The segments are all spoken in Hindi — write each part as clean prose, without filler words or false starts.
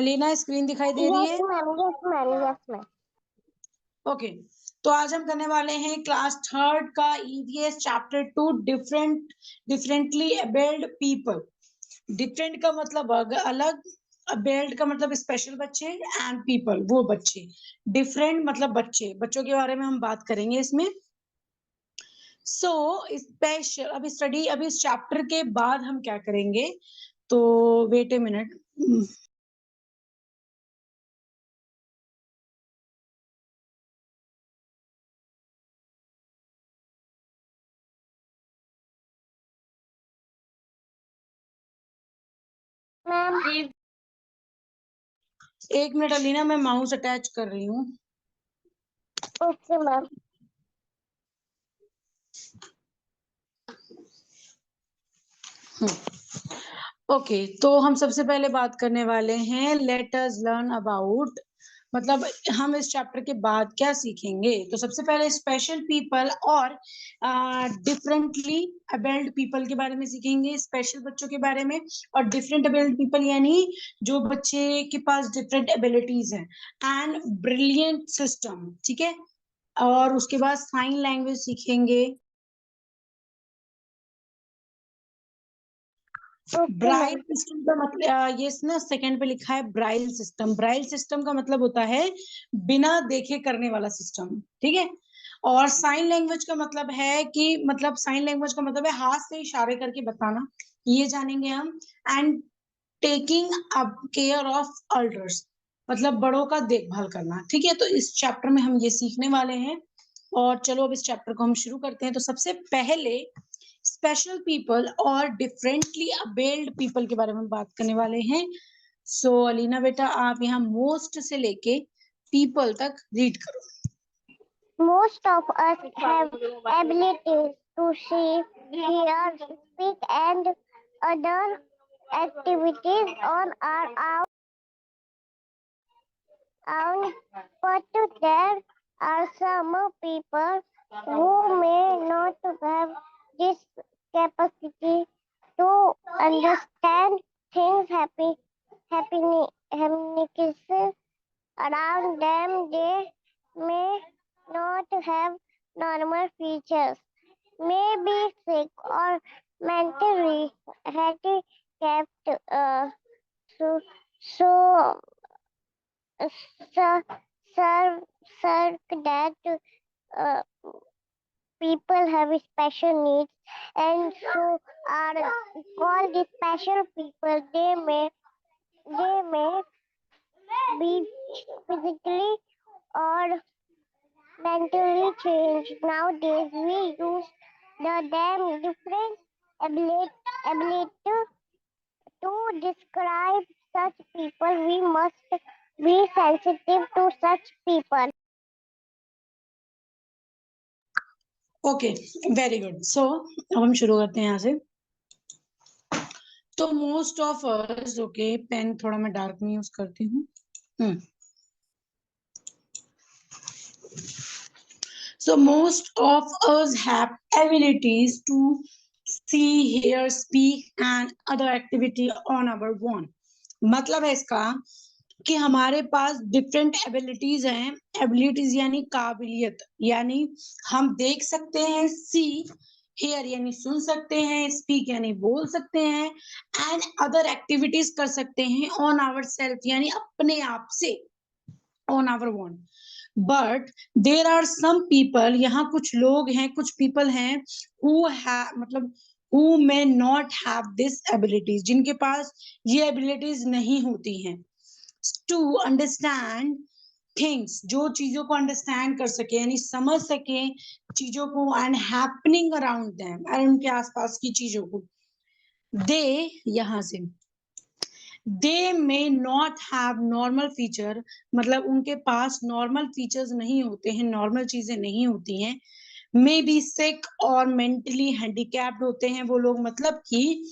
अलीना स्क्रीन दिखाई दे रही है? Yes ma'am. ओके, तो आज हम करने वाले हैं क्लास थर्ड का EVS chapter 2 differently abled people. Different का मतलब अलग, एबल्ड का मतलब स्पेशल बच्चे, एंड पीपल वो बच्चे। डिफरेंट मतलब बच्चे, बच्चों के बारे में हम बात करेंगे इसमें। स्पेशल अभी इस चैप्टर के बाद हम क्या करेंगे, तो वेट ए मिनट। मैम एक मिनट अलीना, मैं माउस अटैच कर रही हूँ। Okay ma'am. ओके, तो हम सबसे पहले बात करने वाले हैं लेट अस लर्न अबाउट, मतलब हम इस चैप्टर के बाद क्या सीखेंगे। तो सबसे पहले स्पेशल पीपल और डिफरेंटली एबल्ड पीपल के बारे में सीखेंगे, स्पेशल बच्चों के बारे में, और डिफरेंट एबल्ड पीपल यानी जो बच्चे के पास डिफरेंट एबिलिटीज हैं, एंड ब्रिलियंट सिस्टम, ठीक है। और उसके बाद साइन लैंग्वेज सीखेंगे। ब्राइल सिस्टम का मतलब ये ना सेकंड पे लिखा है ब्राइल सिस्टम। ब्राइल सिस्टम का मतलब होता है बिना देखे करने वाला सिस्टम, ठीक है। और साइन लैंग्वेज का मतलब है कि साइन लैंग्वेज का मतलब है हाथ से इशारे करके बताना, ये जानेंगे हम। And taking up care of elders, मतलब बड़ों का देखभाल करना, ठीक है। तो इस चैप्टर में हम ये सीखने वाले हैं। और चलो अब इस चैप्टर को हम शुरू करते हैं। तो सबसे पहले स्पेशल पीपल और डिफरेंटली अबेल्ड पीपल के बारे में बात करने वाले हैं। सो अलीना बेटा, आप यहाँ मोस्ट से लेके पीपल तक रीड करो। Most of us have abilities to see, hear, speak, and other activities on our own, but there are some people who may not have this capacity to understand things happening around them. They may not have normal features, may be sick or mentally handicapped. So, so, sir, sir, that uh, people have special needs and so are called special people. They may be physically or mentally changed. Nowadays, we use the term different ability to describe such people. We must be sensitive to such people. Okay, very good. So अब हम शुरू करते हैं यहाँ से। तो most of us, okay, pen थोड़ा मैं डार्क में यूज करती हूँ। So most of us have abilities to see, hear, speak and other activity on our own। मतलब है इसका कि हमारे पास डिफरेंट एबिलिटीज हैं। एबिलिटीज यानी काबिलियत, यानी हम देख सकते हैं, सी, हेयर यानी सुन सकते हैं, स्पीक यानी बोल सकते हैं, एंड अदर एक्टिविटीज कर सकते हैं ऑन आवर सेल्फ यानी अपने आप से, on our own. But there are some people, यहाँ कुछ लोग हैं, कुछ पीपल हैं हु मतलब who may not have this abilities, जिनके पास ये एबिलिटीज नहीं होती हैं। टू अंडरस्टैंड थिंग्स, जो चीजों को अंडरस्टैंड कर सके यानी समझ सके चीजों को, एंड हैपनिंग अराउंड देम, और उनके आसपास की चीजों को। दे, यहाँ से they may not have normal feature, मतलब उनके पास नॉर्मल फीचर्स नहीं होते हैं, नॉर्मल चीजें नहीं होती हैं। मे बी सिक और मेंटली हैंडीकैप्ड होते हैं वो लोग, मतलब कि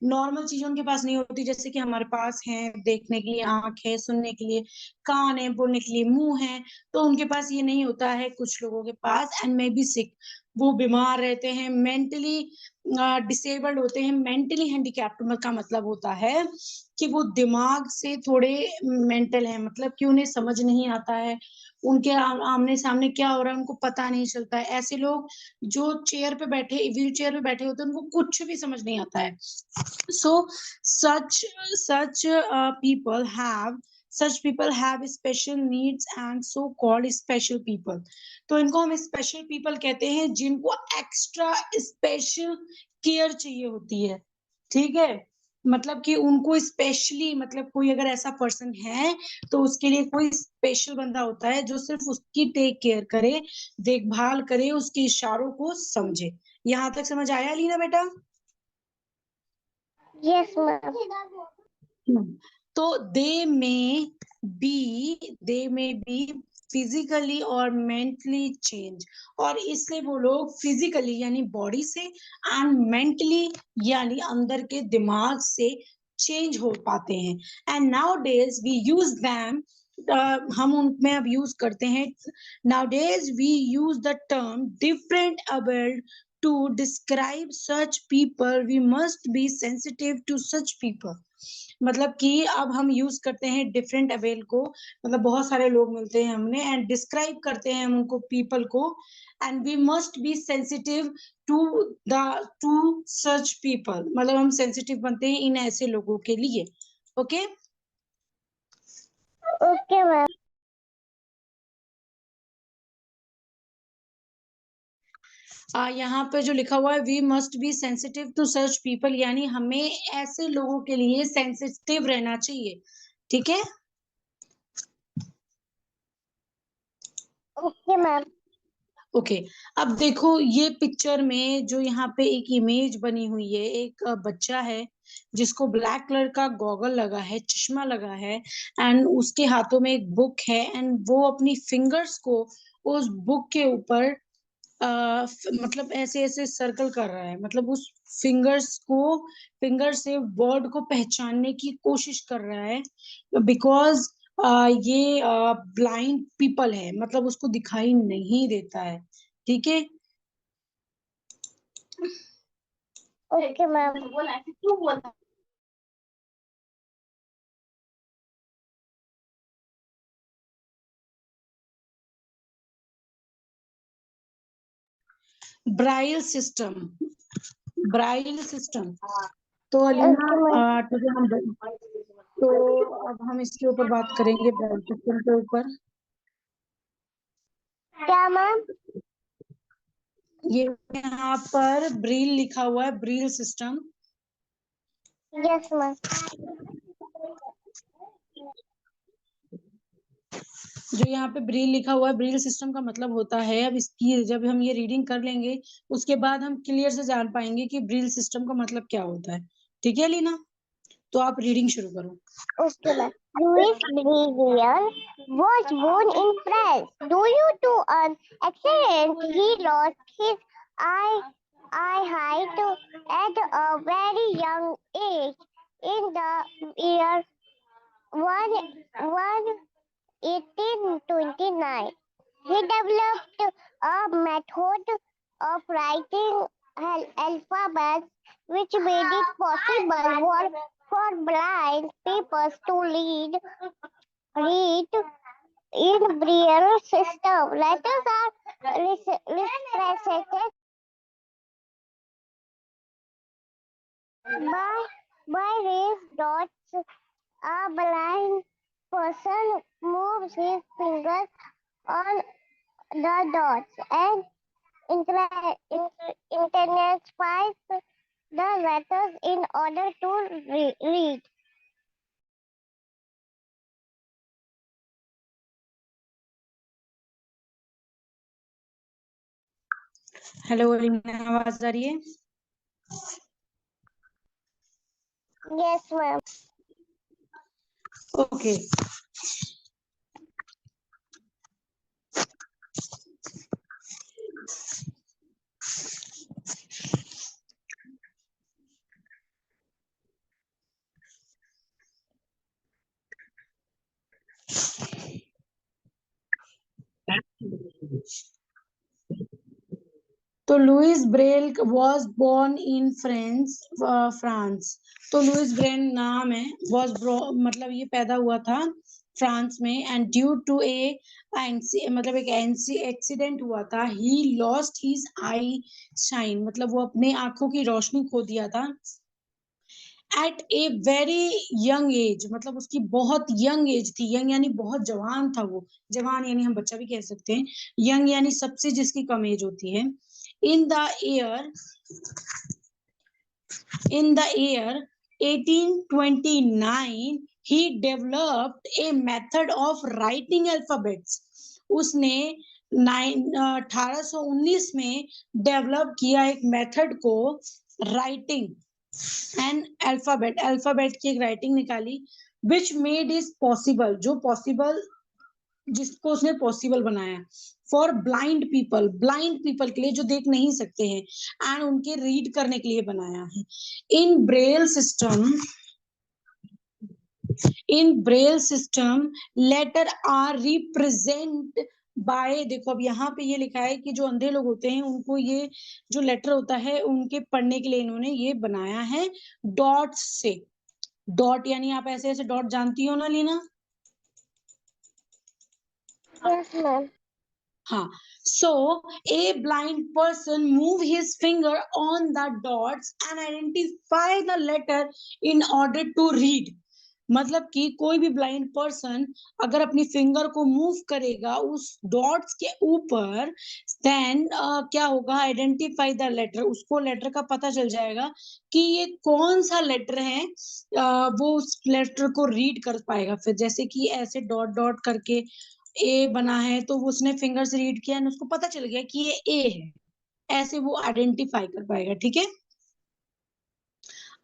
नॉर्मल चीजें उनके पास नहीं होती, जैसे कि हमारे पास है देखने के लिए आंख है, सुनने के लिए कान है, बोलने के लिए मुंह है, तो उनके पास ये नहीं होता है कुछ लोगों के पास। एंड मे बी सिक, वो बीमार रहते हैं, मेंटली डिसेबल्ड होते हैं। मेंटली हैंडीकैप्ड का मतलब होता है कि वो दिमाग से थोड़े मेंटल है, मतलब कि उन्हें समझ नहीं आता है, उनके आमने सामने क्या हो रहा है उनको पता नहीं चलता है। ऐसे लोग जो चेयर पे बैठे, व्हील चेयर पे बैठे होते हैं, उनको कुछ भी समझ नहीं आता है। So such people have such people have special needs and so called special people. तो इनको हम स्पेशल पीपल कहते हैं, जिनको एक्स्ट्रा स्पेशल केयर चाहिए होती है। ठीक है, मतलब कि उनको स्पेशली, मतलब कोई अगर ऐसा पर्सन है तो उसके लिए कोई स्पेशल बंदा होता है जो सिर्फ उसकी टेक केयर करे, देखभाल करे, उसके इशारों को समझे। यहाँ तक समझ आया लीना बेटा? Yes, ma'am. तो दे में बी फिजिकली और मेंटली चेंज, और इसलिए वो लोग फिजिकली यानी बॉडी से एंड मेंटली यानी अंदर के दिमाग से चेंज हो पाते हैं। And nowadays we use them, हम उनमें अब यूज करते हैं। Nowadays we use the term different abled to describe such people, we must be sensitive to such people. मतलब कि अब हम यूज करते हैं डिफरेंट अवेल को, मतलब बहुत सारे लोग मिलते हैं हमने, एंड डिस्क्राइब करते हैं हम उनको पीपल को, and we must be sensitive to the to such people, मतलब हम सेंसिटिव बनते हैं इन ऐसे लोगों के लिए। Okay Okay, ma'am. यहाँ पे जो लिखा हुआ है we must be sensitive to such people, यानी हमें ऐसे लोगों के लिए सेंसिटिव रहना चाहिए। ठीक है, Okay, ma'am. ओके अब देखो ये पिक्चर में जो यहाँ पे एक इमेज बनी हुई है, एक बच्चा है जिसको ब्लैक कलर का गॉगल लगा है, चश्मा लगा है, एंड उसके हाथों में एक बुक है, एंड वो अपनी फिंगर्स को उस बुक के ऊपर मतलब ऐसे ऐसे सर्कल कर रहा है, मतलब उस फिंगर से वर्ड को पहचानने की कोशिश कर रहा है, बिकॉज ये ब्लाइंड पीपल है, मतलब उसको दिखाई नहीं देता है। ठीक है, Okay, ma'am. Braille system, braille system. तो अलीना Okay, ma'am. ठीक है, तो अब हम इसके ऊपर बात करेंगे, ब्राइल सिस्टम के ऊपर। क्या मैम? ये यहाँ पर ब्रील लिखा हुआ है, ब्रील सिस्टम। Yes ma'am. जो यहाँ पे ब्रील लिखा हुआ है, ब्रील सिस्टम का मतलब होता है, अब इसकी जब हम ये रीडिंग कर लेंगे उसके बाद हम क्लियर से जान पाएंगे कि ब्रील सिस्टम का मतलब क्या होता है। ठीक है लीना, तो आप रीडिंग शुरू करो। Okay ma'am. Louis Braille was born in France. Due to an accident, he lost his eye height at a very young age. In the year 1829, he developed a method of writing alphabets which made it possible for blind people to read in Braille system. Letters are represented by raised dots. A blind person moves his fingers on the dots and intensifies the letters in order to read. Hello Leena, आवाज आ रही है? Yes, ma'am. ओके, तो Louis Braille was born in France. तो लुइस ब्रेल नाम है, वॉज मतलब ये पैदा हुआ था फ्रांस में, एंड ड्यू टू ए मतलब एक एक्सीडेंट हुआ था, he lost his eye shine, मतलब वो अपने आंखों की रोशनी खो दिया था at a very young age, मतलब उसकी बहुत यंग एज थी, यंग यानी बहुत जवान था वो, जवान यानी हम बच्चा भी कह सकते हैं, यंग यानी सबसे जिसकी कम एज होती है। In the year 1829 he developed a method of writing alphabets. उसने 1819 में डेवलप किया एक मेथड को राइटिंग एंड अल्फाबेट की एक राइटिंग निकाली, विच मेड इज पॉसिबल, जो पॉसिबल, जिसको उसने पॉसिबल बनाया फॉर ब्लाइंड पीपल के लिए, जो देख नहीं सकते हैं, एंड उनके रीड करने के लिए बनाया है। In braille system letter are represent by, देखो अब यहाँ पे ये लिखा है कि जो अंधे लोग होते हैं उनको ये जो लेटर होता है उनके पढ़ने के लिए इन्होंने ये बनाया है डॉट्स से। डॉट यानी आप ऐसे ऐसे डॉट जानती हो ना लीना? Yes, ma'am. हाँ, so a blind person move his finger on the dots and identify the letter in order to read. मतलब कि कोई भी ब्लाइंड पर्सन अगर अपनी फिंगर को मूव करेगा उस डॉट्स के ऊपर, देन क्या होगा, आइडेंटिफाई द लेटर, उसको लेटर का पता चल जाएगा कि ये कौन सा लेटर है, वो उस लेटर को रीड कर पाएगा। फिर जैसे कि ऐसे डॉट डॉट करके ए बना है तो उसने फिंगर से रीड किया, उसको पता चल गया कि ये ए है, ऐसे वो आइडेंटिफाई कर पाएगा। ठीक है,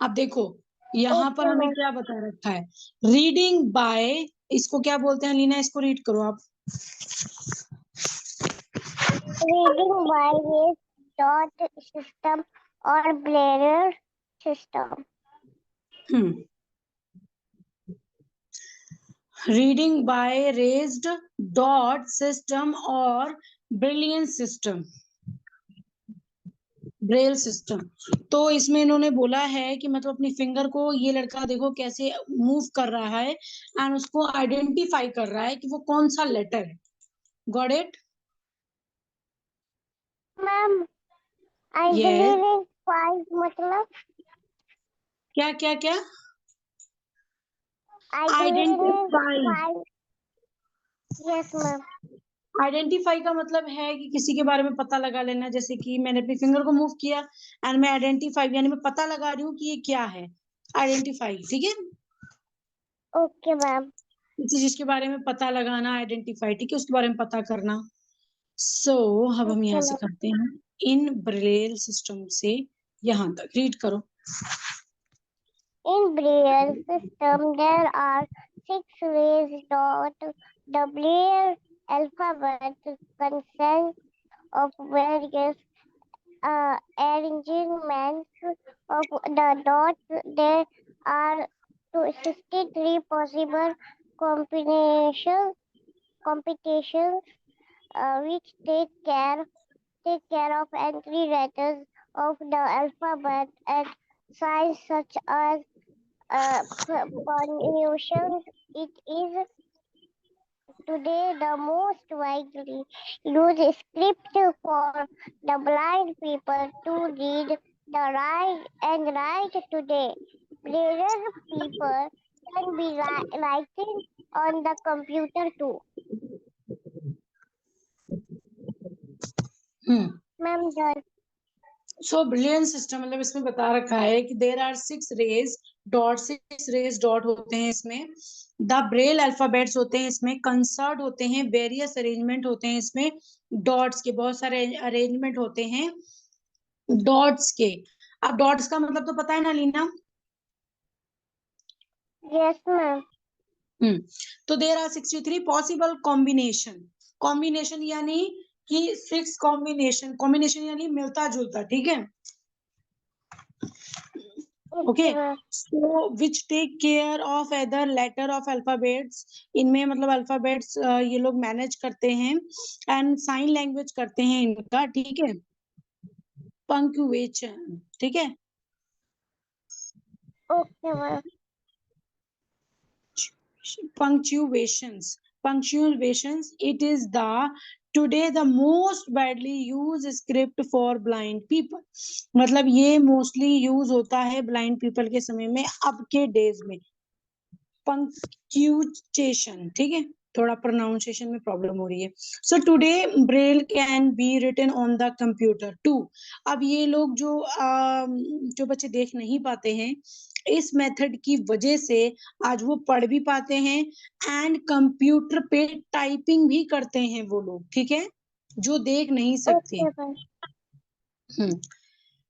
अब देखो यहाँ पर हमें क्या बता रखा है, रीडिंग बाय, इसको क्या बोलते हैं लीना? इसको रीड करो आप। Reading by raised dot system or Braille system. Reading by raised dot system और ब्रिलियंट सिस्टम, ब्रेल सिस्टम। तो इसमें इन्होंने बोला है कि मतलब अपनी फिंगर को ये लड़का देखो कैसे मूव कर रहा है एंड उसको आइडेंटिफाई कर रहा है कि वो कौन सा लेटर है। Got it? Ma'am, Yes. Identify मतलब क्या क्या क्या? आइडेंटिफाई। Yes ma'am. आइडेंटिफाई का मतलब है कि किसी के बारे में पता लगा लेना, जैसे कि मैंने अपनी फिंगर को मूव किया एंड मैं आइडेंटिफाई यानी मैं पता लगा रही हूँ कि ये क्या है, आइडेंटिफाई। ठीक है, ओके मैम। किसी चीज के बारे में पता लगाना, आइडेंटिफाई, ठीक है, उसके बारे में पता करना। सो अब हम यहाँ से करते हैं इन ब्रेल सिस्टम से यहाँ तक रीड करो। In Braille system, there are 6 ways dot the Braille alphabet consists of various arrangements of the dots. There are 63 possible combinations which take care of entry letters of the alphabet and signs such as punctuations. It is today the most widely used script for the blind people to read the write today. Braille people can be writing on the computer too. Ma'am, so brilliant system मतलब इसमें बता रखा है कि there are 6 raised dot, 6 raised dot होते हैं इसमें, द ब्रेल अल्फाबेट्स होते हैं इसमें, कंसर्ट होते हैं, वेरियस अरेंजमेंट होते हैं इसमें, डॉट्स के बहुत सारे अरेंजमेंट होते हैं डॉट्स के। अब डॉट्स का मतलब तो पता है ना लीना? yes ma'am. तो there are 63 possible combination, combination यानी कि 6 कॉम्बिनेशन यानी मिलता जुलता। ठीक है, okay, so which take care of other letter of alphabets, इनमें मतलब अल्फाबेट्स ये लोग मैनेज करते हैं एंड साइन लैंग्वेज करते हैं इनका। ठीक है, पंक्चुएशन, ठीक है। Okay, ma'am. Punctuations, it is the today the most widely used script for blind people। मतलब ये मोस्टली यूज होता है ब्लाइंड पीपल के समय में, अब के डेज में। पंक्चुएशन, ठीक है, थोड़ा प्रोनाउंसिएशन में प्रॉब्लम हो रही है। So today braille can be written on the computer too. अब ये लोग जो बच्चे देख नहीं पाते हैं, इस मेथड की वजह से आज वो पढ़ भी पाते हैं एंड कंप्यूटर पे टाइपिंग भी करते हैं वो लोग, ठीक है, जो देख नहीं सकते। Okay, ma'am.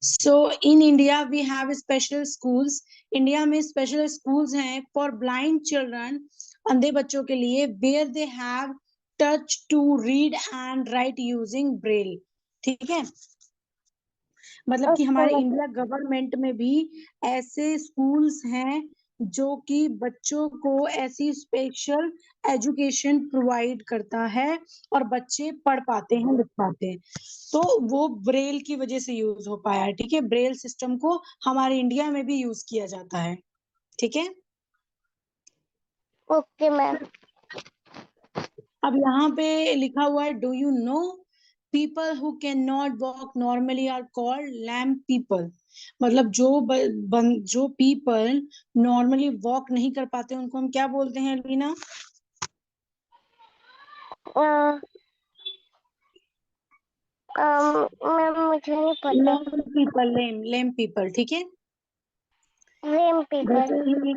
So in India we have special schools. India में स्पेशल स्कूल्स हैं फॉर ब्लाइंड चिल्ड्रन, अंधे बच्चों के लिए, where they have touch to read and write using braille, ठीक है। मतलब कि Okay, हमारे ma'am. इंडिया गवर्नमेंट में भी ऐसे स्कूल्स हैं जो कि बच्चों को ऐसी स्पेशल एजुकेशन प्रोवाइड करता है और बच्चे पढ़ पाते हैं, लिख पाते हैं। तो वो ब्रेल की वजह से यूज हो पाया है, ठीक है। ब्रेल सिस्टम को हमारे इंडिया में भी यूज किया जाता है, ठीक है। Okay, ma'am. अब यहाँ पे लिखा हुआ है, do you know people who can not walk normally are called lame people. मतलब जो पीपल नॉर्मली वॉक नहीं कर पाते उनको हम क्या बोलते हैं लीना? मैम मुझे नहीं पता। लैम्प पीपल, ठीक है। Lame people. जैसे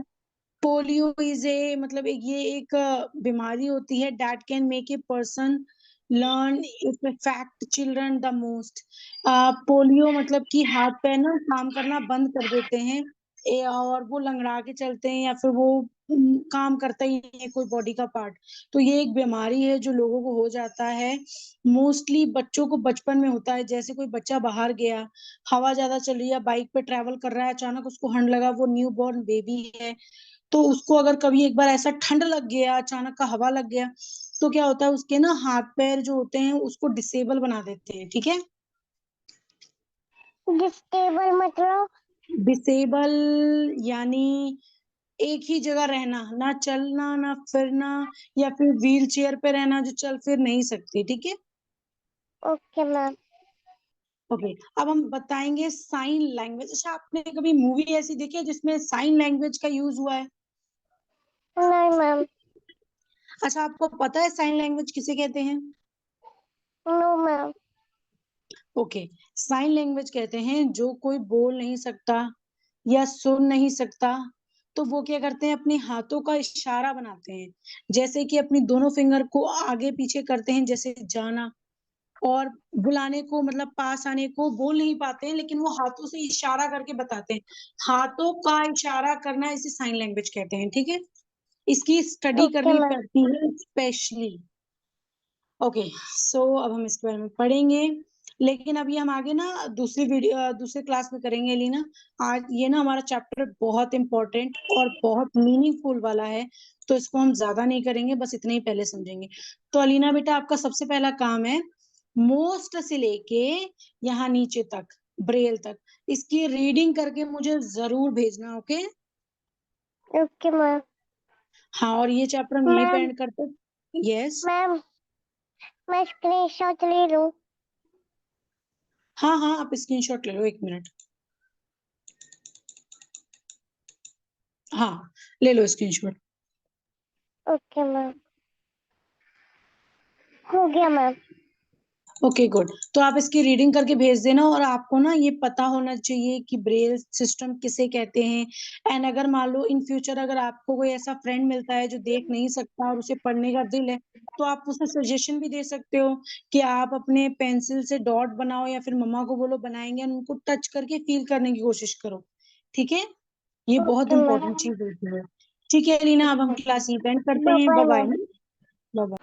पोलियो इज ए, मतलब ये एक बीमारी होती है that can make a person learn, it effect children the most. Polio मतलब कि हाथ पैर ना काम करना बंद कर देते हैं, और वो लंगड़ा के चलते हैं, या फिर वो काम करता ही नहीं है कोई बॉडी का पार्ट। तो ये एक बीमारी है जो लोगों को हो जाता है, मोस्टली बच्चों को बचपन में होता है। जैसे कोई बच्चा बाहर गया, हवा ज्यादा चल रही है, बाइक पे ट्रेवल कर रहा है, अचानक उसको ठंड लगा, वो न्यू बॉर्न बेबी है, तो उसको अगर कभी एक बार ऐसा ठंड लग गया, अचानक का हवा लग गया, तो क्या होता है, उसके ना हाथ पैर जो होते हैं उसको डिसेबल बना देते हैं, ठीक है। डिसेबल मतलब? डिसेबल यानी एक ही जगह रहना, ना चलना ना फिरना, या फिर व्हील चेयर पे रहना जो चल फिर नहीं सकती, ठीक है। Okay ma'am. ओके, अब हम बताएंगे साइन लैंग्वेज। अच्छा, आपने कभी मूवी ऐसी देखी है जिसमें साइन लैंग्वेज का यूज हुआ है? नहीं मैम। अच्छा, आपको पता है साइन लैंग्वेज किसे कहते हैं? No ma'am. Okay, sign language कहते हैं जो कोई बोल नहीं सकता या सुन नहीं सकता, तो वो क्या करते हैं, अपने हाथों का इशारा बनाते हैं। जैसे कि अपनी दोनों फिंगर को आगे पीछे करते हैं, जैसे जाना, और बुलाने को, मतलब पास आने को बोल नहीं पाते हैं, लेकिन वो हाथों से इशारा करके बताते हैं। हाथों का इशारा करना इसे साइन लैंग्वेज कहते हैं, ठीक है। इसकी स्टडी ओके करनी मैम। पड़ती है स्पेशली। ओके, सो अब हम इसके बारे में पढ़ेंगे, लेकिन अभी हम आगे ना दूसरे क्लास में करेंगे लीना। आज ये ना हमारा चैप्टर बहुत इंपॉर्टेंट और बहुत मीनिंगफुल वाला है, तो इसको हम ज्यादा नहीं करेंगे, बस इतने ही पहले समझेंगे। तो अलीना बेटा, आपका सबसे पहला काम है मोस्ट से लेके यहाँ नीचे तक, ब्रेल तक, इसकी रीडिंग करके मुझे जरूर भेजना, ओके। Okay ma'am. हाँ, और ये चैप्टर हम यहीं पे मैम एंड करते। यस, मैम मैं स्क्रीनशॉट ले लूं? हाँ हाँ, आप स्क्रीनशॉट ले लो, 1 मिनट। हाँ, ले लो स्क्रीनशॉट। Okay ma'am. हो गया मैम। ओके गुड, तो आप इसकी रीडिंग करके भेज देना, और आपको ना ये पता होना चाहिए कि ब्रेल सिस्टम किसे कहते हैं। एंड अगर मान लो इन फ्यूचर अगर आपको कोई ऐसा फ्रेंड मिलता है जो देख नहीं सकता और उसे पढ़ने का दिल है, तो आप उसे सजेशन भी दे सकते हो कि आप अपने पेंसिल से डॉट बनाओ, या फिर मम्मा को बोलो बनाएंगे, और उनको टच करके फील करने की कोशिश करो, ठीक है। ये बहुत ओके इंपॉर्टेंट मैम। चीज होती है, ठीक है लीना। अब हम क्लास यहीं पे एंड करते हैं, bye bye ma'am. Bye bye.